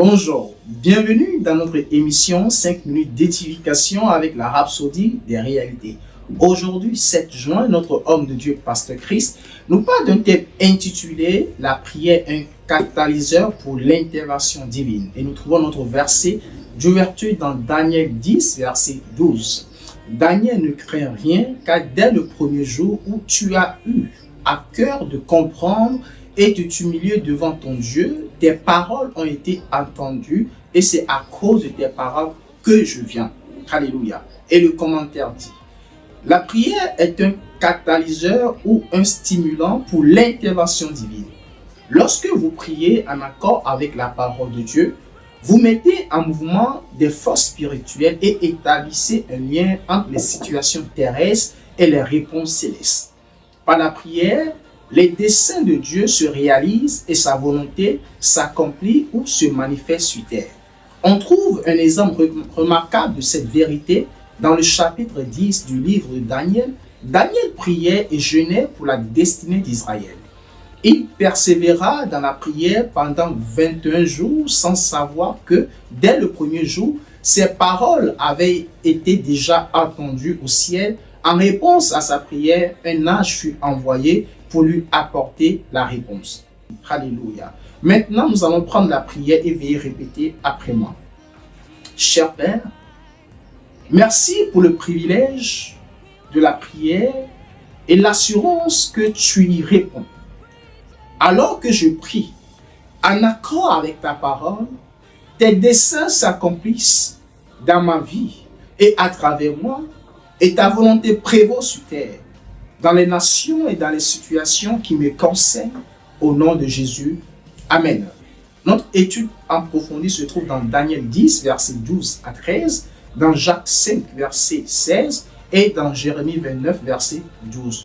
Bonjour, bienvenue dans notre émission 5 minutes d'édification avec la Rhapsodie des réalités. Aujourd'hui, 7 juin, notre homme de Dieu, Pasteur Christ, nous parle d'un thème intitulé « La prière, un catalyseur pour l'intervention divine ». Et nous trouvons notre verset d'ouverture dans Daniel 10, verset 12. Daniel ne craint rien car dès le premier jour où tu as eu à cœur de comprendre et de t'humilier devant ton Dieu, tes paroles ont été entendues et c'est à cause de tes paroles que je viens. Alléluia. Et le commentaire dit, la prière est un catalyseur ou un stimulant pour l'intervention divine. Lorsque vous priez en accord avec la parole de Dieu, vous mettez en mouvement des forces spirituelles et établissez un lien entre les situations terrestres et les réponses célestes. Par la prière, les desseins de Dieu se réalisent et sa volonté s'accomplit ou se manifeste sur terre. On trouve un exemple remarquable de cette vérité dans le chapitre 10 du livre de Daniel. Daniel priait et jeûnait pour la destinée d'Israël. Il persévéra dans la prière pendant 21 jours sans savoir que dès le premier jour, ses paroles avaient été déjà entendues au ciel. En réponse à sa prière, un ange fut envoyé pour lui apporter la réponse. Alléluia. Maintenant, nous allons prendre la prière et veuillez répéter après moi. Cher Père, merci pour le privilège de la prière et l'assurance que tu y réponds. Alors que je prie, en accord avec ta parole, tes desseins s'accomplissent dans ma vie et à travers moi, et ta volonté prévaut sur terre, dans les nations et dans les situations qui me concernent, au nom de Jésus. Amen. Notre étude approfondie se trouve dans Daniel 10, versets 12 à 13, dans Jacques 5, verset 16 et dans Jérémie 29, verset 12.